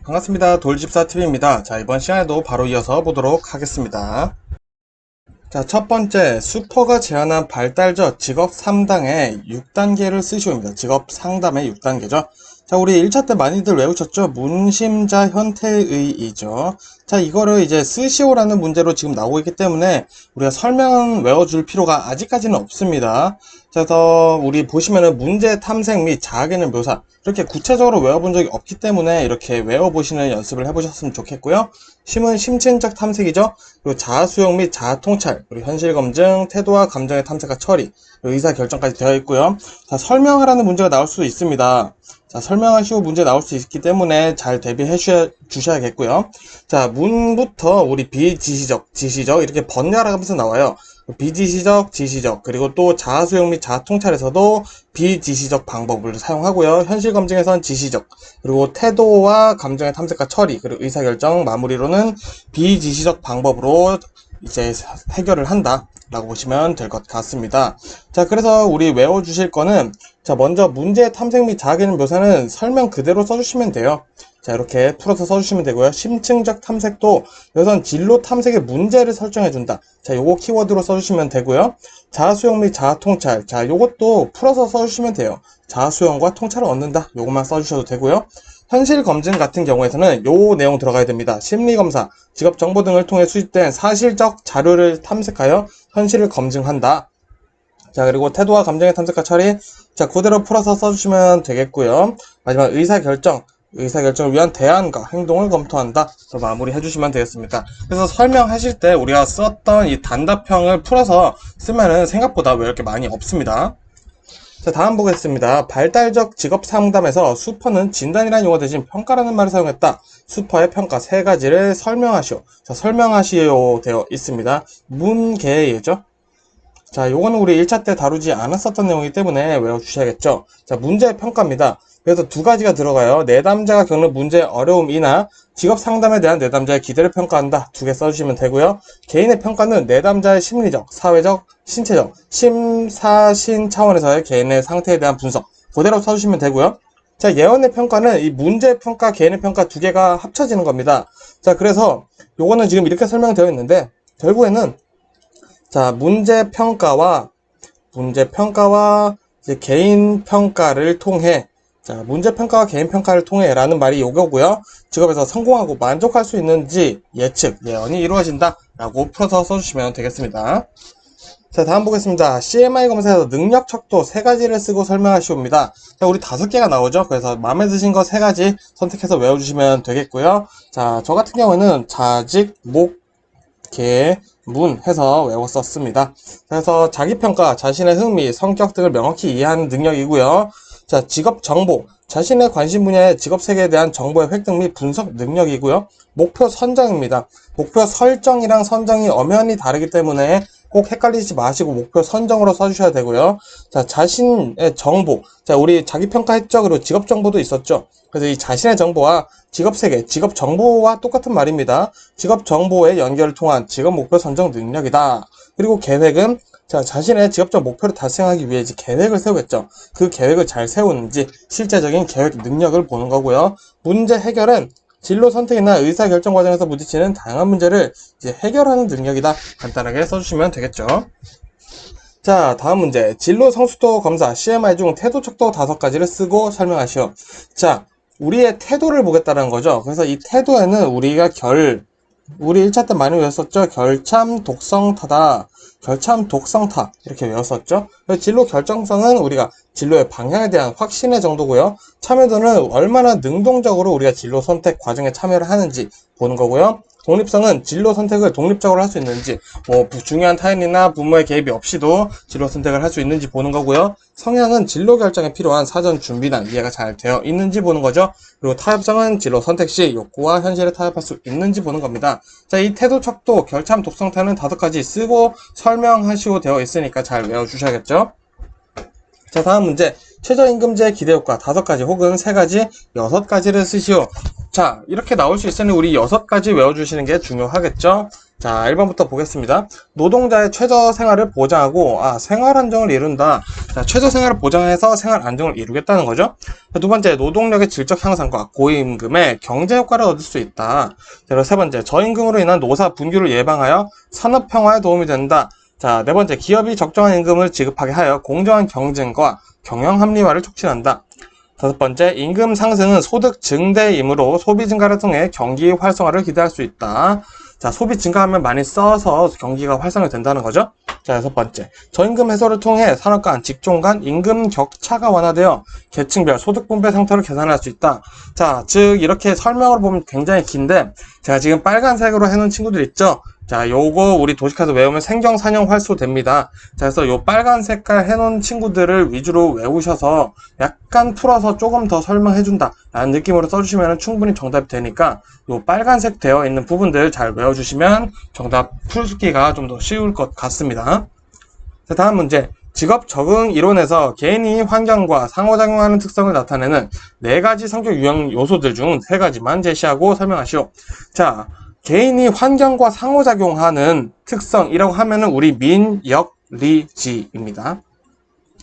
반갑습니다. 돌집사TV입니다. 자, 이번 시간에도 바로 이어서 보도록 하겠습니다. 자, 첫 번째, 슈퍼가 제안한 발달저 직업 3당의 6단계를 쓰시오입니다. 직업 상담의 6단계죠. 자, 우리 1차 때 많이들 외우셨죠? 문심자 현태의이죠. 자, 이거를 이제 쓰시오라는 문제로 지금 나오고 있기 때문에 우리가 설명은 외워줄 필요가 아직까지는 없습니다. 그래서 우리 보시면은 문제 탐색 및 자아개념 묘사 이렇게 구체적으로 외워본 적이 없기 때문에 이렇게 외워보시는 연습을 해보셨으면 좋겠고요. 심은 심층적 탐색이죠. 그리고 자아 수용 및 자아 통찰, 그리고 현실 검증, 태도와 감정의 탐색과 처리, 의사 결정까지 되어 있고요. 자, 설명하라는 문제가 나올 수도 있습니다. 자, 설명하시고 문제 나올 수 있기 때문에 잘 대비해 주셔야겠고요. 자, 문부터 우리 비지시적, 지시적 이렇게 번갈아 가면서 나와요. 비지시적, 지시적, 그리고 또 자아수용 및 자아통찰에서도 비지시적 방법을 사용하고요. 현실검증에선 지시적, 그리고 태도와 감정의 탐색과 처리, 그리고 의사결정, 마무리로는 비지시적 방법으로 이제 해결을 한다 라고 보시면 될 것 같습니다. 자, 그래서 우리 외워주실 거는, 자, 먼저 문제 탐색 및 자아개념 묘사는 설명 그대로 써주시면 돼요. 자, 이렇게 풀어서 써주시면 되고요. 심층적 탐색도 여기선 진로 탐색의 문제를 설정해준다. 자, 요거 키워드로 써주시면 되고요. 자아수용 및 자아통찰. 자, 요것도 풀어서 써주시면 돼요. 자아수용과 통찰을 얻는다. 요것만 써주셔도 되고요. 현실 검증 같은 경우에서는 요 내용 들어가야 됩니다. 심리검사, 직업정보 등을 통해 수집된 사실적 자료를 탐색하여 현실을 검증한다. 자, 그리고 태도와 감정의 탐색과 처리. 자, 그대로 풀어서 써주시면 되겠고요. 마지막 의사결정을 위한 대안과 행동을 검토한다. 마무리 해주시면 되겠습니다. 그래서 설명하실 때 우리가 썼던 이 단답형을 풀어서 쓰면은 생각보다 왜 이렇게 많이 없습니다. 자, 다음 보겠습니다. 발달적 직업 상담에서 슈퍼는 진단이라는 용어 대신 평가라는 말을 사용했다. 슈퍼의 평가 세 가지를 설명하시오. 자, 설명하시오 되어 있습니다. 문계예죠. 자, 요거는 우리 1차 때 다루지 않았었던 내용이기 때문에 외워주셔야겠죠. 자, 문제의 평가입니다. 그래서 두 가지가 들어가요. 내담자가 겪는 문제의 어려움이나 직업 상담에 대한 내담자의 기대를 평가한다. 두 개 써주시면 되고요. 개인의 평가는 내담자의 심리적, 사회적, 신체적, 심사신 차원에서의 개인의 상태에 대한 분석. 그대로 써주시면 되고요. 자, 예언의 평가는 이 문제의 평가, 개인의 평가 두 개가 합쳐지는 겁니다. 자, 그래서 요거는 지금 이렇게 설명되어 있는데 결국에는 자, 문제 평가와 이제 개인 평가를 통해, 자, 문제 평가와 개인 평가를 통해 라는 말이 요거고요. 직업에서 성공하고 만족할 수 있는지 예측, 예언이 이루어진다 라고 풀어서 써주시면 되겠습니다. 자, 다음 보겠습니다. CMI 검사에서 능력 척도 세 가지를 쓰고 설명하시옵니다. 자, 우리 5개가 나오죠. 그래서 마음에 드신 거 3가지 선택해서 외워주시면 되겠고요. 자, 저 같은 경우는 자직, 목, 개, 문 해서 외웠었습니다. 그래서 자기평가, 자신의 흥미, 성격 등을 명확히 이해하는 능력이고요. 자, 직업 정보, 자신의 관심 분야의 직업 세계에 대한 정보의 획득 및 분석 능력이고요. 목표 선정입니다. 목표 설정이랑 선정이 엄연히 다르기 때문에 꼭 헷갈리지 마시고 목표 선정으로 써주셔야 되고요. 자, 자신의 정보. 자, 우리 자기평가 했죠? 그리고 직업 정보도 있었죠? 그래서 이 자신의 정보와 직업 세계, 직업 정보와 똑같은 말입니다. 직업 정보의 연결을 통한 직업 목표 선정 능력이다. 그리고 계획은 자, 자신의 직업적 목표를 달성하기 위해 이제 계획을 세우겠죠. 그 계획을 잘 세우는지 실제적인 계획 능력을 보는 거고요. 문제 해결은 진로 선택이나 의사결정 과정에서 부딪히는 다양한 문제를 이제 해결하는 능력이다. 간단하게 써주시면 되겠죠. 자, 다음 문제. 진로 성숙도 검사 CMI 중 태도 척도 5가지를 쓰고 설명하시오. 자, 우리의 태도를 보겠다는 거죠. 그래서 이 태도에는 우리가 우리 1차 때 많이 외웠었죠. 결참, 독성타다. 결참, 독성타. 이렇게 외웠었죠. 진로 결정성은 우리가 진로의 방향에 대한 확신의 정도고요. 참여도는 얼마나 능동적으로 우리가 진로 선택 과정에 참여를 하는지 보는 거고요. 독립성은 진로 선택을 독립적으로 할 수 있는지, 중요한 타인이나 부모의 개입이 없이도 진로 선택을 할 수 있는지 보는 거고요. 성향은 진로 결정에 필요한 사전 준비나 이해가 잘 되어 있는지 보는 거죠. 그리고 타협성은 진로 선택 시 욕구와 현실에 타협할 수 있는지 보는 겁니다. 자, 이 태도, 척도, 결참, 독성타는 5가지 쓰고 설명하시고 되어 있으니까 잘 외워주셔야겠죠. 자, 다음 문제. 최저임금제 기대효과 5가지 혹은 3가지, 6가지를 쓰시오. 자, 이렇게 나올 수 있으니 우리 6가지 외워주시는 게 중요하겠죠. 자, 1번부터 보겠습니다. 노동자의 최저 생활을 보장하고 생활 안정을 이룬다. 자, 최저 생활을 보장해서 생활 안정을 이루겠다는 거죠. 자, 두 번째, 노동력의 질적 향상과 고임금의 경제 효과를 얻을 수 있다. 자, 그리고 세 번째, 저임금으로 인한 노사 분규를 예방하여 산업 평화에 도움이 된다. 자, 네 번째, 기업이 적정한 임금을 지급하게 하여 공정한 경쟁과 경영 합리화를 촉진한다. 다섯 번째, 임금 상승은 소득 증대이므로 소비 증가를 통해 경기 활성화를 기대할 수 있다. 자, 소비 증가하면 많이 써서 경기가 활성화 된다는 거죠. 자, 여섯 번째, 저임금 해소를 통해 산업 간, 직종 간 임금 격차가 완화되어 계층별 소득 분배 상태를 개선할 수 있다. 자, 즉 이렇게 설명으로 보면 굉장히 긴데 제가 지금 빨간색으로 해놓은 친구들 있죠. 자, 요거 우리 도식에서 외우면 생경사년 활소 됩니다. 자, 그래서 요 빨간 색깔 해놓은 친구들을 위주로 외우셔서 약간 풀어서 조금 더 설명해준다 라는 느낌으로 써주시면 충분히 정답이 되니까 요 빨간색 되어 있는 부분들 잘 외워주시면 정답 풀기가 좀 더 쉬울 것 같습니다. 자, 다음 문제. 직업 적응 이론에서 개인이 환경과 상호작용하는 특성을 나타내는 4가지 성격 유형 요소들 중 3가지만 제시하고 설명하시오. 자, 개인이 환경과 상호작용하는 특성이라고 하면은 우리 민역리지입니다.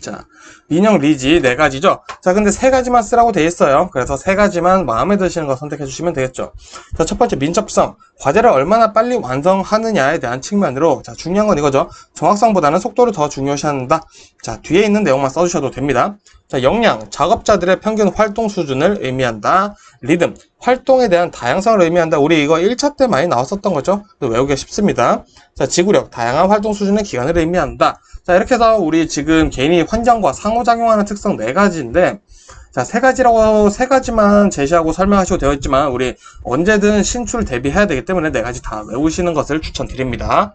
자, 민역리지 4가지죠. 자, 근데 3가지만 쓰라고 돼 있어요. 그래서 3가지만 마음에 드시는 거 선택해 주시면 되겠죠. 자, 첫 번째 민첩성. 과제를 얼마나 빨리 완성하느냐에 대한 측면으로, 자, 중요한 건 이거죠. 정확성보다는 속도를 더 중요시한다. 자, 뒤에 있는 내용만 써주셔도 됩니다. 자, 역량. 작업자들의 평균 활동 수준을 의미한다. 리듬. 활동에 대한 다양성을 의미한다. 우리 이거 1차 때 많이 나왔었던 거죠. 외우기가 쉽습니다. 자, 지구력. 다양한 활동 수준의 기간을 의미한다. 자, 이렇게 해서 우리 지금 개인이 환경과 상호작용하는 특성 4가지인데, 자, 3가지만 제시하고 설명하시고 되어 있지만, 우리 언제든 신출 대비해야 되기 때문에 4가지 다 외우시는 것을 추천드립니다.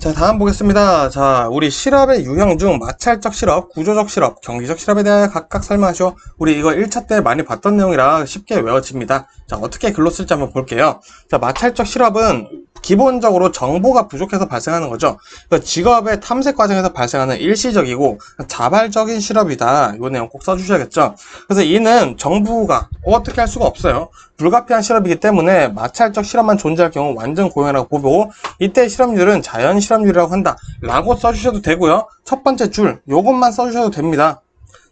자, 다음 보겠습니다. 자, 우리 실업의 유형 중 마찰적 실업, 구조적 실업, 경기적 실업에 대해 각각 설명하시오. 우리 이거 1차 때 많이 봤던 내용이라 쉽게 외워집니다. 자, 어떻게 글로 쓸지 한번 볼게요. 자, 마찰적 실업은 기본적으로 정보가 부족해서 발생하는 거죠. 그러니까 직업의 탐색 과정에서 발생하는 일시적이고 자발적인 실업이다. 이 내용 꼭 써주셔야겠죠. 그래서 이는 정부가 어떻게 할 수가 없어요. 불가피한 실업이기 때문에 마찰적 실업만 존재할 경우 완전 고용이라고 보고, 이때 실업률은 자연 실업률이라고 한다 라고 써주셔도 되고요. 첫 번째 줄 요것만 써주셔도 됩니다.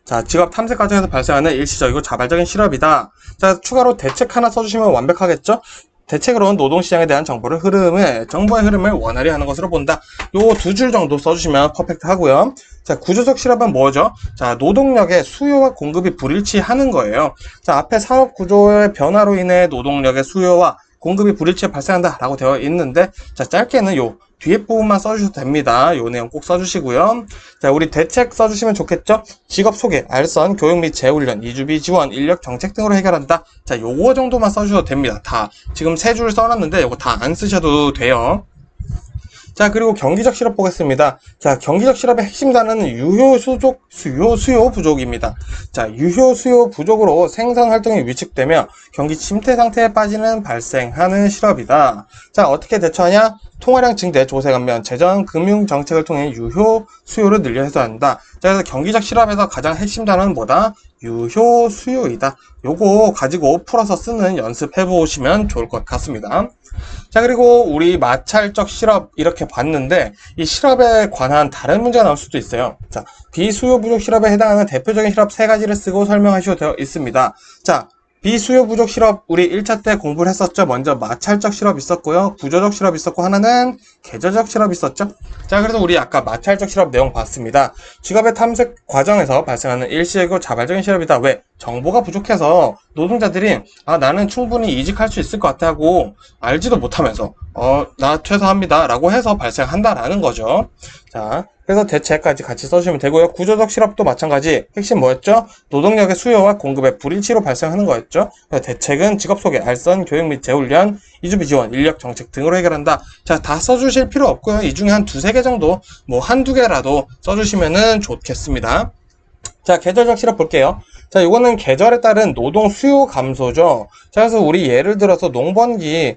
자, 직업 탐색 과정에서 발생하는 일시적이고 자발적인 실업이다. 자, 추가로 대책 하나 써주시면 완벽하겠죠. 대책으로는 노동시장에 대한 정보의 흐름을 원활히 하는 것으로 본다. 요 2줄 정도 써주시면 퍼펙트 하고요. 자, 구조적 실업은 뭐죠? 자, 노동력의 수요와 공급이 불일치하는 거예요. 자, 앞에 산업 구조의 변화로 인해 노동력의 수요와 공급이 불일치에 발생한다 라고 되어 있는데, 자, 짧게는 요 뒤에 부분만 써주셔도 됩니다. 요 내용 꼭 써주시고요. 자, 우리 대책 써주시면 좋겠죠? 직업 소개, 알선, 교육 및 재훈련, 이주비 지원, 인력 정책 등으로 해결한다. 자, 요거 정도만 써주셔도 됩니다. 다 지금 3줄 써놨는데 요거 다 안 쓰셔도 돼요. 자, 그리고 경기적 실업 보겠습니다. 자, 경기적 실업의 핵심 단어는 수요 부족입니다. 자, 유효 수요 부족으로 생산 활동이 위축되며 경기 침체 상태에 발생하는 실업이다. 자, 어떻게 대처하냐? 통화량 증대, 조세 감면, 재정, 금융 정책을 통해 유효 수요를 늘려 해소한다. 자, 그래서 경기적 실업에서 가장 핵심 단어는 뭐다? 유효 수요이다. 요거 가지고 풀어서 쓰는 연습해 보시면 좋을 것 같습니다. 자, 그리고 우리 마찰적 실업 이렇게 봤는데, 이 실업에 관한 다른 문제가 나올 수도 있어요. 자, 비수요 부족 실업에 해당하는 대표적인 실업 3가지를 쓰고 설명하셔도 되어 있습니다. 자, 비수요 부족 실업 우리 1차 때 공부를 했었죠. 먼저 마찰적 실업 있었고요, 구조적 실업 있었고, 하나는 계절적 실업 있었죠. 자, 그래서 우리 아까 마찰적 실업 내용 봤습니다. 직업의 탐색 과정에서 발생하는 일시적이고 자발적인 실업이다. 왜? 정보가 부족해서 노동자들이 나는 충분히 이직할 수 있을 것 같아 하고 알지도 못하면서 나 퇴사합니다 라고 해서 발생한다라는 거죠. 자, 그래서 대체까지 같이 써주시면 되고요. 구조적 실업도 마찬가지. 핵심 뭐였죠? 노동력의 수요와 공급의 불일치로 발생하는 거였죠. 대책은 직업 소개, 알선, 교육 및 재훈련, 이주비 지원, 인력 정책 등으로 해결한다. 자, 다 써주실 필요 없고요. 이 중에 한 2-3개 정도, 뭐 한두 개라도 써주시면 좋겠습니다. 자, 계절적 실업 볼게요. 자, 이거는 계절에 따른 노동 수요 감소죠. 자, 그래서 우리 예를 들어서 농번기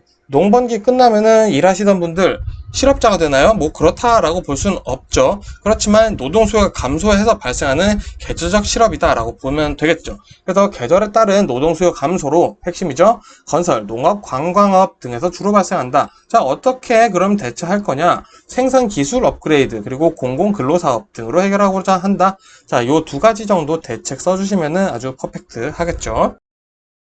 끝나면은 일하시던 분들, 실업자가 되나요? 뭐 그렇다라고 볼 수는 없죠. 그렇지만 노동 수요가 감소해서 발생하는 계절적 실업이다라고 보면 되겠죠. 그래서 계절에 따른 노동 수요 감소로 핵심이죠. 건설, 농업, 관광업 등에서 주로 발생한다. 자, 어떻게 그럼 대처할 거냐? 생산 기술 업그레이드 그리고 공공 근로 사업 등으로 해결하고자 한다. 자, 요 두 가지 정도 대책 써주시면 아주 퍼펙트 하겠죠.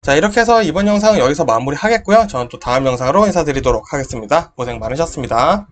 자, 이렇게 해서 이번 영상은 여기서 마무리 하겠고요. 저는 또 다음 영상으로 인사드리도록 하겠습니다. 고생 많으셨습니다.